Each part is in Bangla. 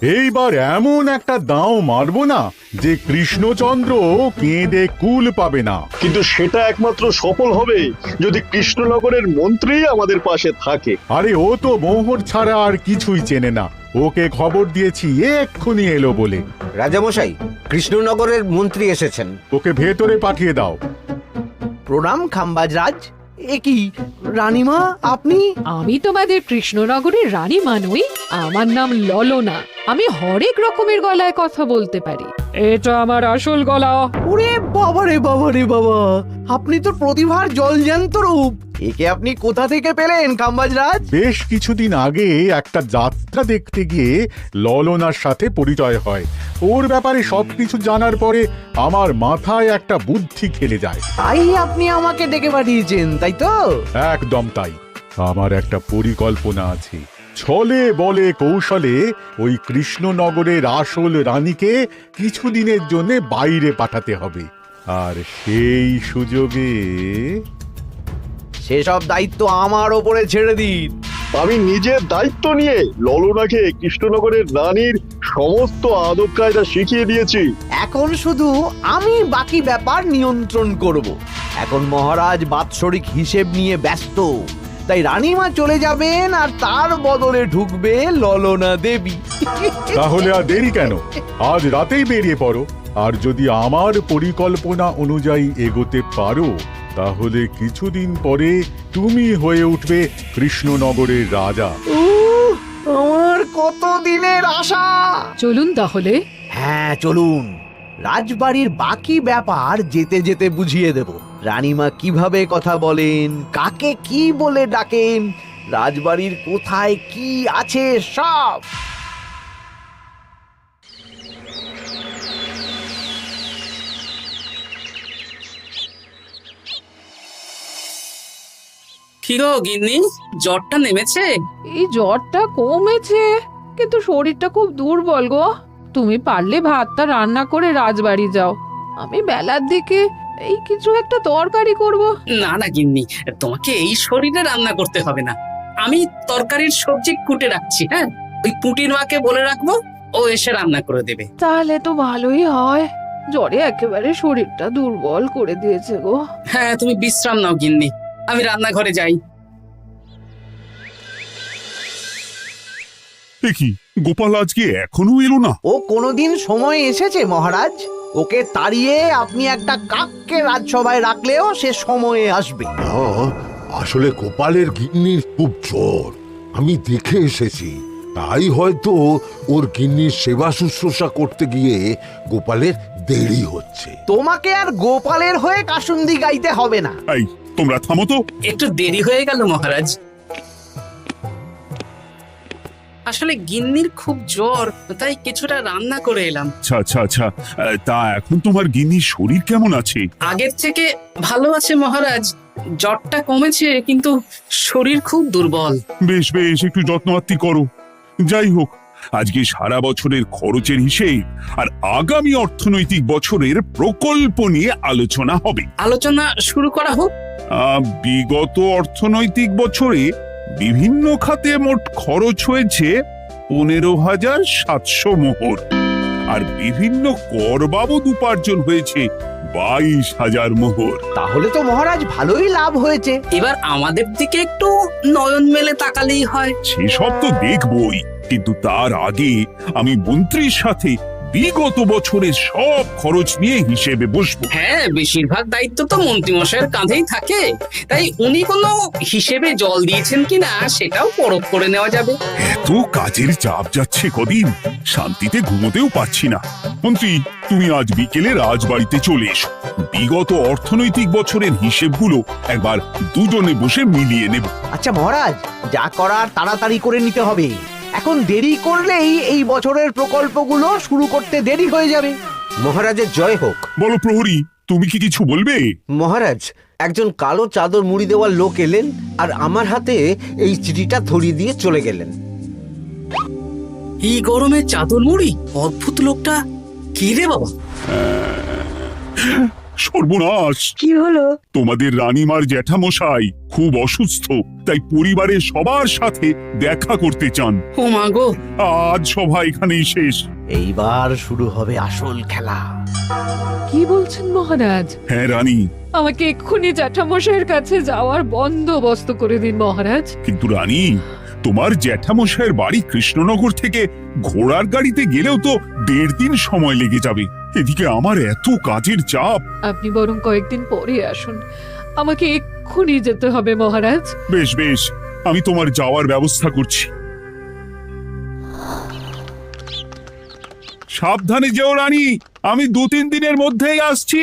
এইবার এমন একটা দাও মারবো না যে কৃষ্ণচন্দ্র কেঁদে কুল পাবে না। কিন্তু সেটা একমাত্র সফল হবে যদি কৃষ্ণনগরের মন্ত্রী আমাদের পাশে থাকে। আরে ও তো মোহর ছাড়া আর কিছুই চেনে না, ওকে খবর দিয়েছি এক্ষুনি এলো বলে। রাজামশাই, কৃষ্ণনগরের মন্ত্রী এসেছেন। ওকে ভেতরে পাঠিয়ে দাও। প্রণাম খাম্বাজরাজ। এ কি রানীমা, আপনি? আমি তোমাদের কৃষ্ণনগরের রানীমা নই, আমার নাম ললনা। আমি হরেক রকমের গলায় কথা বলতে পারি। এটা আমার আসল গলা। ওরে বাবা রে বাবা রে বাবা, আপনি তো প্রতিভার জলজ্যান্ত রূপ। একে আপনি কোথা থেকে পেলেন খাম্বাজরাজ? বেশ কিছুদিন আগে একটা যাত্রা দেখতে গিয়ে ললনার সাথে পরিচয় হয়। ওর ব্যাপারে সবকিছু জানার পরে আমার মাথায় একটা বুদ্ধি খেলে যায়। তাই আপনি আমাকে ডেকে পাঠিয়েছেন, তাই তো? একদম তাই। আমার একটা পরিকল্পনা আছে। ছলে বলে কৌশলে ওই কৃষ্ণনগরের আসল রানীকে কিছুদিনের জন্য বাইরে পাঠাতে হবে, আর সেই সুযোগে সেসব দায়িত্ব আমার ওপরে ছেড়ে দিন। আমি নিজের দায়িত্ব নিয়ে ললনাকে কৃষ্ণনগরের রানীর সমস্ত আদব কায়দা শিখিয়ে দিয়েছি। এখন শুধু আমি বাকি ব্যাপার নিয়ন্ত্রণ করব। এখন মহারাজ বাৎসরিক হিসেব নিয়ে ব্যস্ত, তাই রানীমা চলে যাবেন আর তার বদলে ঢুকবে ললনা দেবী। তাহলে আর দেরি কেন? আজ রাতেই বেরিয়ে পড়ো। আর যদি আমার পরিকল্পনা অনুযায়ী এগোতে পারো তাহলে কিছুদিন পরে তুমি হয়ে উঠবে কৃষ্ণনগরের রাজা। আমার কত দিনের আশা। চলুন তাহলে। হ্যাঁ চলুন, রাজবাড়ির বাকি ব্যাপার যেতে যেতে বুঝিয়ে দেব। রানীমা কিভাবে কথা বলেন, কাকে কি বলে ডাকেন, রাজবাড়ির কোথায় কি আছে সব। কি গো গিন্নি, জ্বরটা নেমেছে? এই জ্বরটা কমেছে, কিন্তু শরীরটা খুব দুর্বল গো। তুমি পারলে ভাতটা রান্না করে রাজবাড়ি যাও, আমি বেলার দিকে এই কিছু একটা তরকারি করব। না না গিন্নি, তোমাকে এই শরীরে রান্না করতে হবে না। আমি তরকারির সবজি কুটে রাখছি। হ্যাঁ, ওই পুটির মাকে বলে রাখবো, ও এসে রান্না করে দেবে। তাহলে তো ভালোই হয়, জ্বরে একেবারে শরীরটা দুর্বল করে দিয়েছে গো। হ্যাঁ, তুমি বিশ্রাম নাও গিন্নি, আমি রান্নাঘরে যাই। কি গোপাল আজকে এখনো এলো না? ও কোনোদিন সময় এসেছে মহারাজ? ওকে তাড়িয়ে আপনি একটা কাককে রাজসভায় রাখলেও সে সময়ে আসবে। না, আসলে গোপালের গিন্নির খুব জ্বর, আমি দেখে এসেছি। তাই হয়তো ওর গিন্নির সেবা শুশ্রূষা করতে গিয়ে গোপালের দেরি হচ্ছে। তোমাকে আর গোপালের হয়ে কাসুন্দি গাইতে হবে না। এই তোমরা থামো তো। একটু দেরি হয়ে গেল মহারাজ। আসলে গিন্নির খুব জ্বর, তাই কিছুটা রান্না করে এলাম। আচ্ছা আচ্ছা আচ্ছা, তা এখন তোমার গিন্নির শরীর কেমন আছে? আগের থেকে ভালো আছে মহারাজ, জ্বরটা কমেছে, কিন্তু শরীর খুব দুর্বল। বেশ বেশ, একটু যত্ন আত্তি করো। যাই হোক, আজকে সারা বছরের খরচের হিসেব আর আগামী অর্থনৈতিক বছরের প্রকল্প নিয়ে আলোচনা হবে। আলোচনা শুরু করা হোক। বিগত অর্থনৈতিক বছরে বিভিন্ন খাতে মোট খরচ হয়েছে 15,700 মোহর, আর বিভিন্ন কর বাবদ উপার্জন হয়েছে 22,000 মোহর। তাহলে তো মহারাজ ভালোই লাভ হয়েছে। এবার আমাদের দিকে একটু নয়ন মেলে তাকালেই হয়। সেসব তো দেখবই, কিন্তু তার আগে আমি মন্ত্রীর সাথে বিগত বছরের সব খরচ নিয়ে হিসেবে বসবো। হ্যাঁ, বেশিরভাগ দায়িত্ব তো মন্ত্রীমশাইয়ের কাঁধেই থাকে, তাই উনি কোনো হিসেবে জল দিয়েছেন কিনা সেটাও পরখ করে নেওয়া যাবে। এত কাজের চাপ যাচ্ছে কদিন, শান্তিতে ঘুমোতেও পারছি না। মন্ত্রী, তুমি আজ বিকেলে রাজবাড়িতে চলে এসো, বিগত অর্থনৈতিক বছরের হিসেবগুলো একবার দুজনে বসে মিলিয়ে নেব। আচ্ছা মহারাজ, যা করার তাড়াতাড়ি করে নিতে হবে। এখন দেরি করলেই এই বছরের প্রকল্পগুলো শুরু করতে দেরি হয়ে যাবে। মহারাজের জয় হোক। বলো প্রহরী, তুমি কি কিছু বলবে? মহারাজ, একজন কালো চাদর মুড়ি দেওয়ার লোক এলেন আর আমার হাতে এই চিঠিটা ধরিয়ে দিয়ে চলে গেলেন। এই গরমে চাদর মুড়ি? অদ্ভুত লোকটা, কি রে বাবা? সর্বনাশ! কি হলো? তোমাদের রানীমার জ্যাঠামশাই খুব অসুস্থ, তাই পরিবারের সবার সাথে দেখা করতে চান। ও মা গো, আজ সভা এখানেই শেষ। এইবার শুরু হবে আসল খেলা। কি বলছেন মহারাজ? হ্যাঁ রানী, আমাকে এক্ষুনি জ্যাঠামশাইয়ের কাছে যাওয়ার বন্দোবস্ত করে দিন মহারাজ। কিন্তু রানী, তোমার জ্যাঠামশাইয়ের বাড়ি কৃষ্ণনগর থেকে ঘোড়ার গাড়িতে গেলেও তো 1.5 দিন সময় লেগে যাবে। এদিকে আমার এত কাজের চাপ। আপনি বরং কয়েকদিন পরে আসুন, আমাকে এক্ষুনি যেতে হবে মহারাজ। বেশ বেশ, আমি তোমার যাওয়ার ব্যবস্থা করছি। সাবধানে যেও রানী, আমি 2-3 দিনের মধ্যেই আসছি।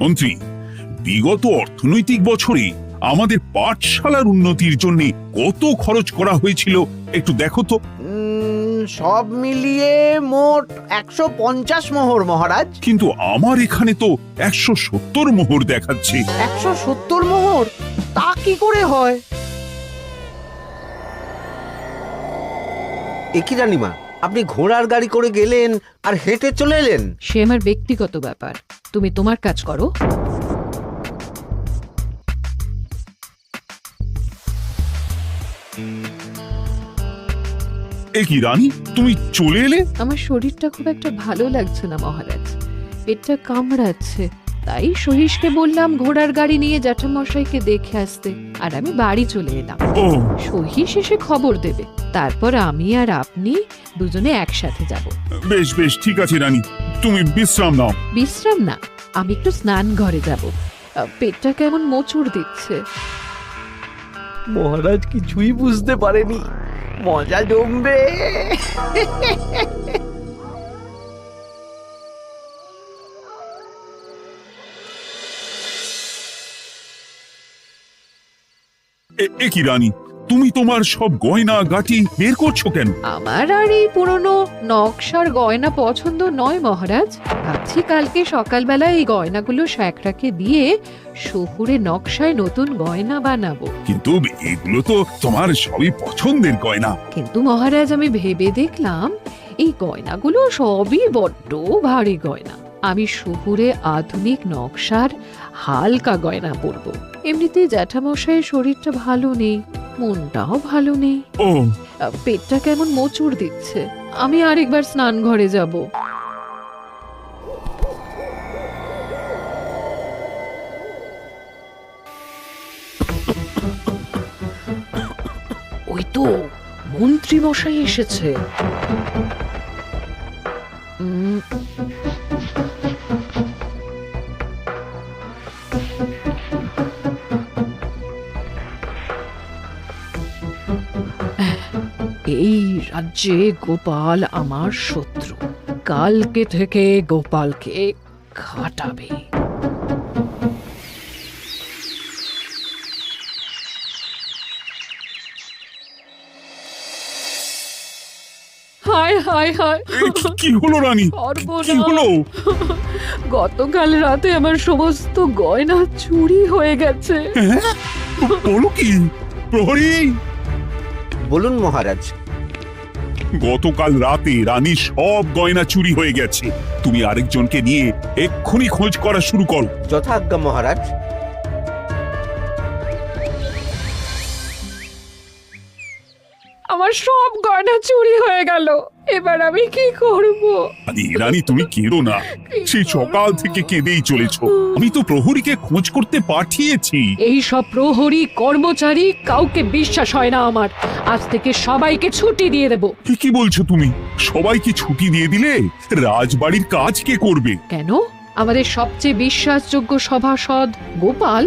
মন্ত্রী, বিগত অর্থনৈতিক বছরে আমাদের পাঠশালার উন্নতির জন্য কত খরচ করা হয়েছিল একটু দেখো তো। সব মিলিয়ে মোট 150 মোহর মহারাজ। কিন্তু আমার এখানে তো 170 মোহর দেখাচ্ছে। 170 মোহর? তা কি করে হয়? একই রানীমা, আপনি ঘোড়ার গাড়ি করে গেলেন আর হেঁটে চলে এলেন? সে আমার ব্যক্তিগত ব্যাপার, তুমি তোমার কাজ করো। এ কি রানী, তুমি চলে এলে? আমার শরীরটা খুব একটা ভালো লাগছে না মহারাজ, পেটটা কামড়াচ্ছে। তাই সহিসকে বললাম ঘোড়ার গাড়ি নিয়ে জ্যাঠামশাইকে দেখে আসতে, আর আমি বাড়ি চলে এলাম। ও, সহিস এসে খবর দেবে, তারপর আমি আর আপনি দুজনে একসাথে যাব। বেশ বেশ, ঠিক আছে রানী, তুমি বিশ্রাম নাও। বিশ্রাম না, আমি একটু স্নান ঘরে যাব। পেটটা কেমন মোচড় দিচ্ছে। মহারাজ কিছুই বুঝতে পারেনি, মজা জমবে। এ কি রানী, তুমি তোমার সব গয়না গাটি বের করছো কেন? আমার আর এই পুরনো নকশার গয়না পছন্দ নয় মহারাজ। ভাবছি কালকে সকালবেলা এই গয়নাগুলো শ্যাকরাকে দিয়ে শহুরে নকশায় নতুন গয়না বানাবো। কিন্তু এগুলো তো তোমার সবই পছন্দের গয়না। কিন্তু মহারাজ, আমি ভেবে দেখলাম এই গয়নাগুলো সবই বড্ড ভারী গয়না। আমি শহুরে আধুনিক নকশার হালকা গয়না পরবো। এমনিতেই জ্যাঠামশাইয়ের শরীরটা ভালো নেই, মনটাও ভালো নেই, ও, পেটটা কেমন মোচড় দিচ্ছে। আমি আরেকবার স্নান ঘরে যাব। ওই তো মন্ত্রী মশাই এসেছে। এই রাজ্যে গোপাল আমার শত্রু, কালকে থেকে গোপালকে খাটাবে। হায় হায় হায়, কি হলো রানী, সর্বনাশ। কি হলো? গতকাল রাতে আমার সমস্ত গয়না চুরি হয়ে গেছে। হ্যাঁ? বলো কি? প্রহরী, বলুন মহারাজ। গতকাল রাতে রানীর সব গয়না চুরি হয়ে গেছে। তুমি আরেকজনকে নিয়ে এক্ষুনি খোঁজ করা শুরু করো। যথাজ্ঞা মহারাজ। আমার সব গয়না চুরি হয়ে গেল, এবার আমি কি করব? রানী, তুমি কেঁদো না, সেই সকাল থেকে কেঁদেই চলেছ। আমি তো প্রহরীকে খোঁজ করতে পাঠিয়েছি। এই সব প্রহরী কর্মচারী কাউকে বিশ্বাস হয় না আমার। আজ থেকে সবাইকে ছুটি দিয়ে দেব। কি বলছো তুমি? সবাইকে ছুটি দিয়ে দিলে রাজবাড়ির কাজ কে করবে? কেন? আমাদের সবচেয়ে বিশ্বাসযোগ্য সভাসদ গোপাল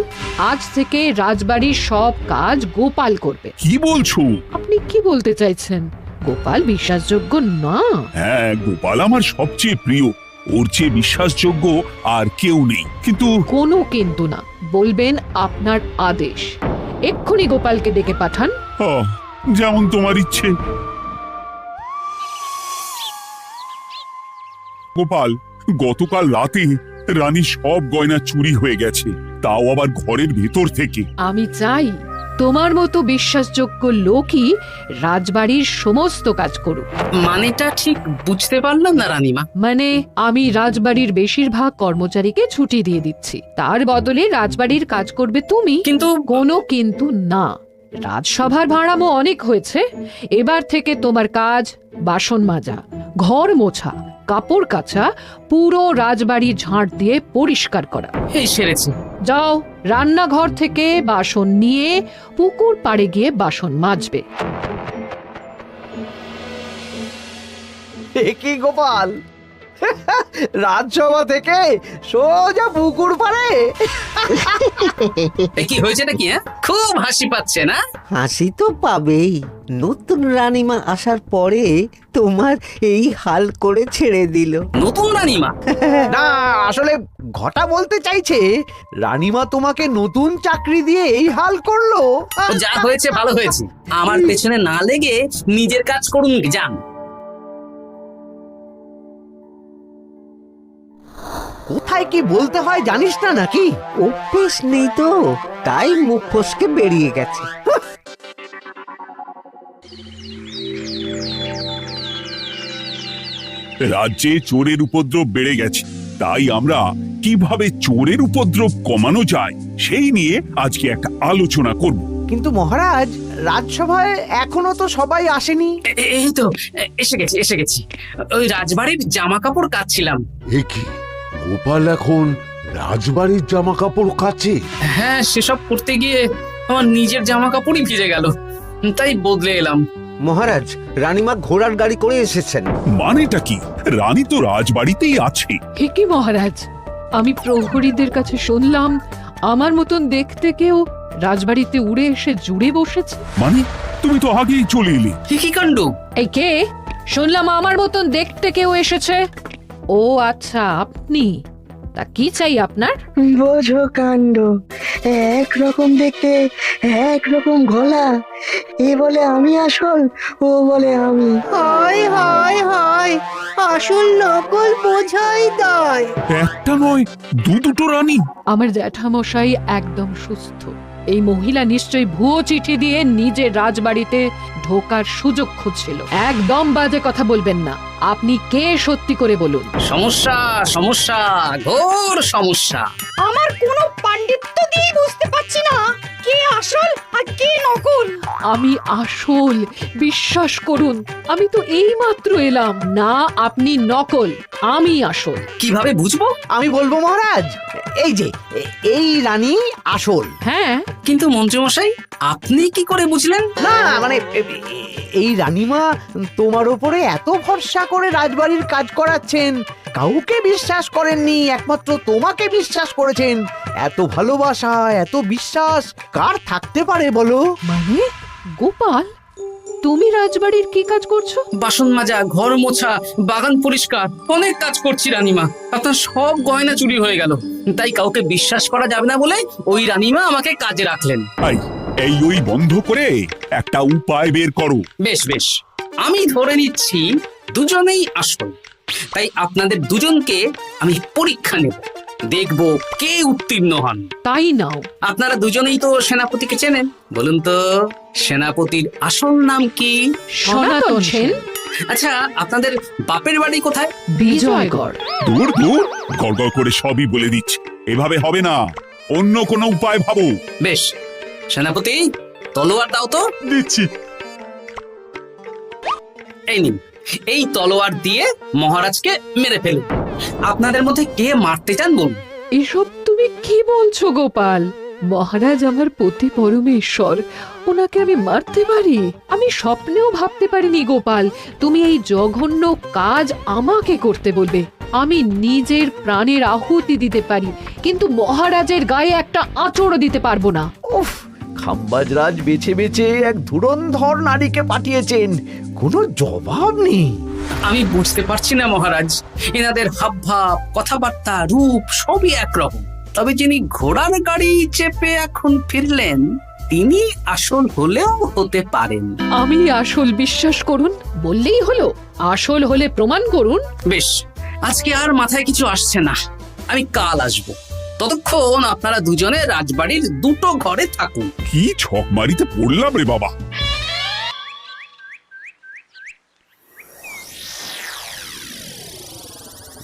আজ থেকে রাজবাড়ির সব কাজ গোপাল করবে। কি বলছো? আপনি কি বলতে চাইছেন? গোপাল বিশ্বাসযোগ্য না? হ্যাঁ, গোপাল আমার সবচেয়ে প্রিয়। ওর চেয়ে বিশ্বাসযোগ্য আর কেউ নেই। কিন্তু কোনো কিন্তু না, বলবেন আপনার আদেশ। এক্ষুনি গোপালকে ডেকে পাঠান। যেমন তোমার ইচ্ছে। গোপাল, গতকাল রাতে রানীর সব গয়না চুরি হয়ে গেছে, তাও আবার ঘরের ভেতর থেকে। আমি চাই তোমার মতো বিশ্বাসযোগ্য লোকই রাজবাড়ির সমস্ত কাজ করুক। মানেটা ঠিক বুঝতে পারলাম না রানীমা। মানে আমি রাজবাড়ির বেশিরভাগ কর্মচারীকে ছুটি দিয়ে দিচ্ছি, তার বদলে রাজবাড়ির কাজ করবে তুমি। কিন্তু কোনো কিন্তু না, রাজসভার ভাড়ামো অনেক হয়েছে। এবার থেকে তোমার কাজ বাসন মাজা, ঘর মোছা, কাপড় কাচা, পুরো রাজবাড়ি ঝাঁট দিয়ে পরিষ্কার করা। এই সেরেছে। যাও, রান্নাঘর থেকে বাসন নিয়ে পুকুর পাড়ে গিয়ে বাসন মাজবে। এ কি গোপাল, রাজসভা থেকে সোজা পুকুর পাড়ে? কি হয়েছে নাকি? খুব হাসি পাচ্ছে না? হাসি তো পাবেই, নতুন রানীমা আসার পরে তোমার এই হাল করে ছেড়ে দিল। নতুন রানীমা? না, আসলে ঘটা বলতে চাইছে রানীমা তোমাকে নতুন চাকরি দিয়ে এই হাল করলো। ও যা হয়েছে ভালো হয়েছে, আমার পেছনে না লেগে নিজের কাজ করুন যান। কোথায় কি বলতে হয় জানিস না নাকি? অভ্যেস নেই তো, তাই মুখ ফসকে বেরিয়ে গেছে। রাজ্যে চোরের উপদ্রব বেড়ে গেছে, তাই আমরা কিভাবে চোরের উপদ্রব কমানো যায় সেই নিয়ে আজকে একটা আলোচনা করব। কিন্তু মহারাজ, রাজসভায় এখনো তো সবাই আসেনি। এই তো এসে গেছি। ওই রাজবাড়ির জামা কাপড় কাচ্ছিলাম। এ কি, গোপাল এখন রাজবাড়ির জামা কাপড় কাচে? হ্যাঁ, সেসব করতে গিয়ে আমার নিজের জামা কাপড়ই ভিজে গেল, তাই বদলে এলাম। মহারাজ, রানীমা ঘোড়ার গাড়ি করে এসেছেন। মানেটা কি? রানী তো রাজবাড়িতেই আছে। কি মহারাজ, আমি প্রহরীদের কাছে শুনলাম আমার মতন দেখতে কেউ রাজবাড়িতে উড়ে এসে জুড়ে বসেছে। মানে তুমি তো আগেই চলে এলে। কি কাণ্ড! এই কে? শুনলাম আমার মতন দেখতে কেউ এসেছে। ও আচ্ছা, আপনি। তা কি চাই আপনার? বোঝো কাণ্ড, একরকম দেখতে একরকম গলা, এ বলে আমি আসল, ও বলে আমি। হায় হায় হায়, আসল নকল বোঝাই দায়। একটা নয়, দুটো রানী। আমার জ্যাঠামশাই একদম সুস্থ। এই মহিলা নিশ্চয়ই ভুয়ো চিঠি দিয়ে নিজের রাজবাড়িতে ঢোকার সুযোগ খুঁজছিল। একদম বাজে কথা বলবেন না। আপনি কে সত্যি করে বলুন। সমস্যা সমস্যা, ঘোর সমস্যা। আমার কোনো পাণ্ডিত্য দিয়ে বুঝতে পারছি না কে আসল আর কে নকল। আমি আসল, বিশ্বাস করুন। আমি তো এই মাত্র এলাম। না, আপনি নকল, আমি আসল। কিভাবে বুঝবো? আমি বলবো মহারাজ, এই যে এই রানী আসল। হ্যাঁ, কিন্তু মন্ত্রীমশাই, আপনি কি করে বুঝলেন? না মানে এই রানীমা তোমার উপরে এত ভরসা করে রাজবাড়ির কাজ করাচ্ছেন, কাউকে বিশ্বাস করেননি, একমাত্র তোমাকে বিশ্বাস করেছেন। এত ভালোবাসা, এত বিশ্বাস কার থাকতে পারে বলো? মানে গোপাল, তুমি রাজবাড়ির কি কাজ করছো? বাসন মাজা, ঘর মোছা, বাগান পরিষ্কার, অনেক কাজ করছি রানীমা। আপনার সব গয়না চুরি হয়ে গেল, তাই কাউকে বিশ্বাস করা যাবে না বলে ওই রানীমা আমাকে কাজে রাখলেন। এই ওই বন্ধ করে একটা উপায় বের করো। বেশ বেশ, আমি ধরে নিচ্ছি দুজনেই আসল। তাই আপনাদের দুজনকে আমি পরীক্ষা নেব, দেখব কে উত্তীর্ণ হন। তাই নাও। আপনারা দুজনেই তো সেনাপতিকে চেনেন, বলুন তো সেনাপতির আসল নাম কি? সনাতন সেন। আচ্ছা, আপনাদের বাপের বাড়ি কোথায়? বিজয়গড়। দূর দূর, গড়গড় করে সবই বলে দিচ্ছে। এভাবে হবে না, অন্য কোনো উপায় ভাবো। বেশ, সেনাপতি তলোয়ার দাও তো। দিচ্ছি। এই নিন, এই তলোয়ার দিয়ে মহারাজকে মেরে ফেলুন। আপনাদের মধ্যে কে মারতে চান বলুন। এসব তুমি কি বলছো গোপাল? মহারাজ আমার পতি পরমেশ্বর, ওনাকে আমি মারতে পারি? আমি স্বপ্নেও ভাবতে পারিনি গোপাল তুমি এই জঘন্য কাজ আমাকে করতে বলবে। আমি নিজের প্রাণের আহুতি দিতে পারি, কিন্তু মহারাজের গায়ে একটা আঁচড়ও দিতে পারবো না। উফ, খাম্বাজরাজ বেছে বেছে এক ধুরন্ধর নারীকে পাঠিয়েছেন, কোনো জবাব নেই। আমি বুঝতে পারছি না মহারাজ, এনাদের হাবভাব, কথাবার্তা, রূপ সবই একরকম। তবে যিনি ঘোড়ার গাড়ি চেপে এখন ফিরলেন, তিনি আসল হলেও হতে পারেন। আমি আসল, বিশ্বাস করুন। বললেই হলো? আসল হলে প্রমাণ করুন। বেশ, আজকে আর মাথায় কিছু আসছে না। আমি কাল আসবো। ততক্ষণ আপনারা দুজনে রাজবাড়ির দুটো ঘরে থাকুন। কি ছকমারিতে পড়লাম রে বাবা।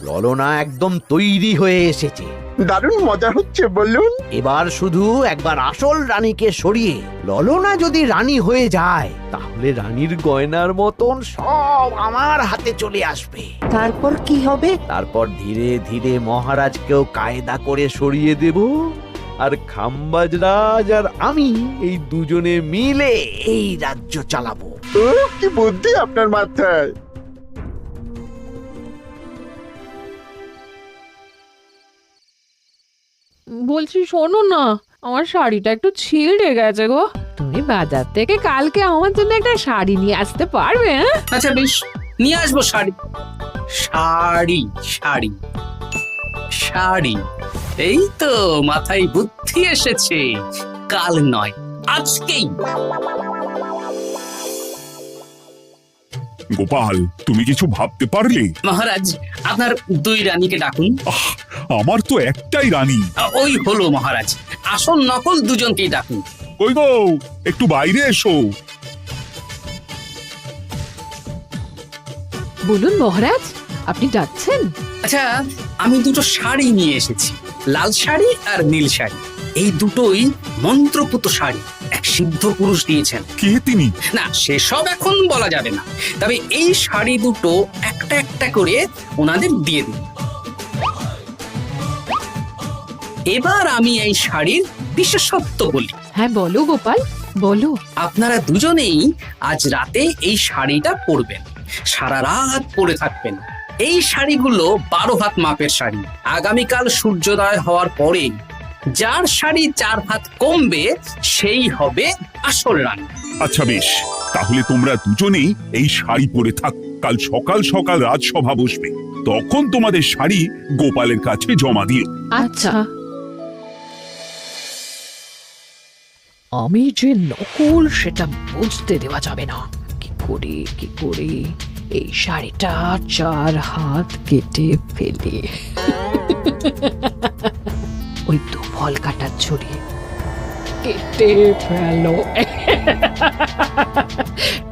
ললনা একদম তৈরি হয়ে এসেছে। দারুণ মজা হচ্ছে বলুন। এবার শুধু একবার আসল রানীকে সরিয়ে ললনা যদি রানী হয়ে যায়, তাহলে রানীর গয়নার মতন সব আমার হাতে চলে আসবে। তারপর কি হবে? তারপর ধীরে ধীরে মহারাজকেও কায়দা করে সরিয়ে দেব, আর খাম্বাজ রাজ আর আমি এই দুজনে মিলে এই রাজ্য চালাবো। কি বুদ্ধি আপনার মাথায়। বলছি শোনো না, আমার শাড়িটা একটু ছিঁড়ে গেছে গো। তুমি বাজার থেকে কালকে আমার জন্য একটা শাড়ি নিয়ে আসতে পারবে? হ্যাঁ? আচ্ছা বেশ, নিয়ে আসবো শাড়ি। শাড়ি শাড়ি শাড়ি, এই তো মাথায় বুদ্ধি এসেছে। কাল নয়, আজকেই। গোপাল, তুমি কিছু ভাবতে পারলে? মহারাজ, আপনার দুই রানীকে ডাকুন। আমার তো একটাই রানী। ওই হলো মহারাজ, আসল নকল দুজনকেই ডাকুন। কই গো, একটু বাইরে এসো। বলুন মহারাজ, আপনি ডাকছেন? আচ্ছা, আমি দুটো শাড়ি নিয়ে এসেছি, লাল শাড়ি আর নীল শাড়ি। এই দুটোই মন্ত্রপুত শাড়ি, এক সিদ্ধ পুরুষ দিয়েছেন। কে তিনি? না, সেসব এখন বলা যাবে না, তবে এই শাড়ি দুটো একটা একটা করে ওনাদের দিয়ে দিন। এবার আমি এই শাড়ির বিশেষত্ব বলি। হ্যাঁ বলো গোপাল, বলো। আপনারা দুজনেই আজ রাতে এই শাড়িটা পরবেন, সারা রাত পরে থাকবেন। এই শাড়িগুলো 12 হাত মাপের শাড়ি। আগামীকাল সূর্যোদয় হওয়ার পরে যার শাড়ি 4 হাত কমবে সেই হবে আসল রানী। আচ্ছা বেশ, তাহলে তোমরা দুজনেই এই শাড়ি পরে থাক। কাল সকাল সকাল রাজসভা বসবে, তখন তোমাদের শাড়ি গোপালের কাছে জমা দিও। আচ্ছা। আমি যে নকল সেটা বুঝতে দেওয়া যাবে না। কি করে এই শাড়িটা 4 হাত কেটে ফেলে ওই তো ফল কাটার ছড়ি কেটে ফেলো।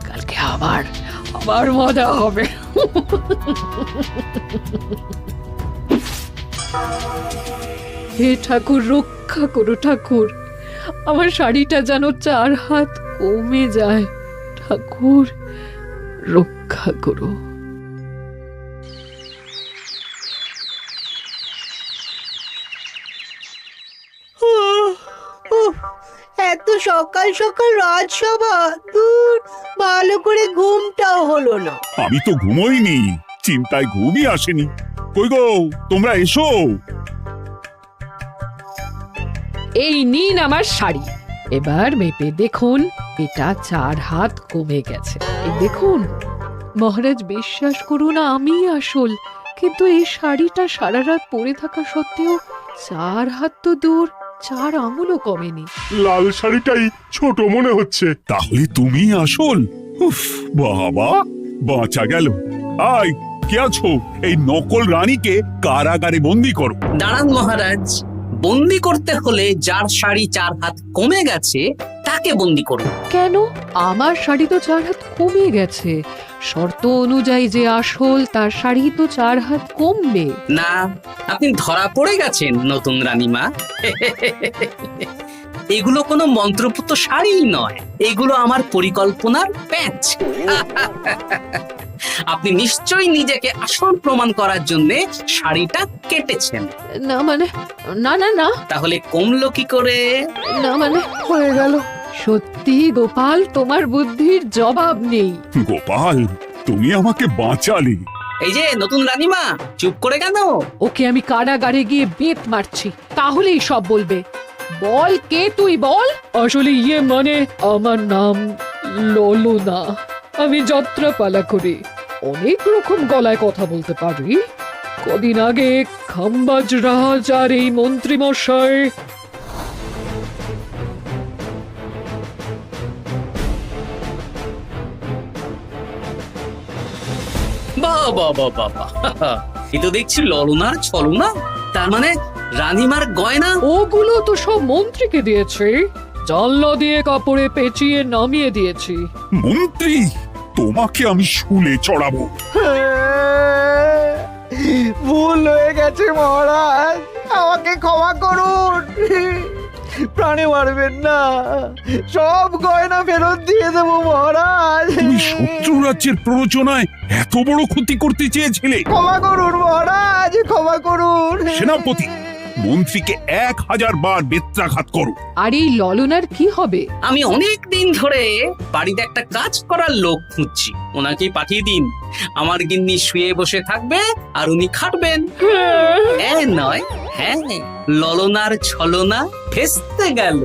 কালকে আবার মজা হবে। হে ঠাকুর, রক্ষা করো ঠাকুর, আমার শাড়িটা যেন 4 হাত কমে যায়। ঠাকুর রক্ষা করো। এত সকাল সকাল রাজসভা, দূর, ভালো করে ঘুমটাও হলো না। আমি তো ঘুমোইনি, চিন্তায় ঘুমই আসেনি। কই গো, তোমরা এসো। এই নিন আমার শাড়ি, এবার মেপে দেখুন, এটা 4 হাত কমে গেছে। এই দেখুন মহারাজ, বিশ্বাস করুন আমি আসল, কিন্তু এই শাড়িটা সারা রাত পরে থাকা সত্ত্বেও 4 হাত তো দূর, 4 আঙুলও কমেনি। লাল শাড়িটাই ছোট মনে হচ্ছে। তাহলে তুমি আসল? উফ বাবা, বাঁচা গেল। আয়, কে আছো? এই নকল রানীকে কারাগারে বন্দি করো। দাঁড়ান মহারাজ, বন্দি করতে হলে যার শাড়ি 4 হাত কমে গেছে তাকে বন্দি করুন। কেন? আমার শাড়ি তো 4 হাত কমে গেছে। শর্ত অনুযায়ী যে আসল তার শাড়ি তো 4 হাত কমবে না। আপনি ধরা পড়ে গেছেন নতুন রানীমা। এগুলো কোনো মন্ত্রপুত শাড়ি নয়, এগুলো আমার পরিকল্পনার প্যাচ। আপনি নিশ্চয়ই নিজেকে আসল প্রমাণ করার জন্য শাড়িটা কেটেছেন। না মানে, না না না, তাহলে কমলো কি করে? না মানে হয়ে গেল। সত্যি গোপাল, তোমার বুদ্ধির জবাব নেই। গোপাল, তুমি আমাকে বাঁচালে। এই যে নতুন রানীমা, চুপ করে কেন? ওকে আমি কারাগারে গিয়ে বেত মারছি, তাহলেই সব বলবে। বল, কে তুই বল। আসলে মানে আমার নাম ললনা, আমি যাত্রাপালা করি, অনেক রকম গলায় কথা বলতে পারি। কদিন আগে খাম্বাজ রাজ আর এই মন্ত্রী মশাই বাহ বাহ বাহ বাহ, এ তো দেখছি ললনার ছলনা। তা তার মানে রানীমার গয়না? ওগুলো তো সব মন্ত্রীকে দিয়েছি, জানলা দিয়ে কাপড়ে পেঁচিয়ে নামিয়ে দিয়েছি। মন্ত্রী, তোমাকে আমি শুলে চড়াবো। ভুল হয়ে গেছে মহারাজ, আমাকে ক্ষমা করুন। প্রাণে মারবেন না, সব গয়না ফেরত দিয়ে দেবো মহারাজ। তুমি শত্রু রাজ্যের প্ররোচনায় এত বড় ক্ষতি করতে চেয়েছিলে? ক্ষমা করুন মহারাজ, ক্ষমা করুন। সেনাপতি, মন্ত্রীকে 1000 বার বেত্রাঘাত করো। আর এই ললনার কি হবে? আমি অনেক দিন ধরে বাড়িতে একটা কাজ করার লোক খুঁজছি, ওনাকে পাঠিয়ে দিন। আমার গিন্নি শুয়ে বসে থাকবে আর উনি খাটবেন। নয়, হ্যাঁ, ললনার ছলনা ভেস্তে গেল।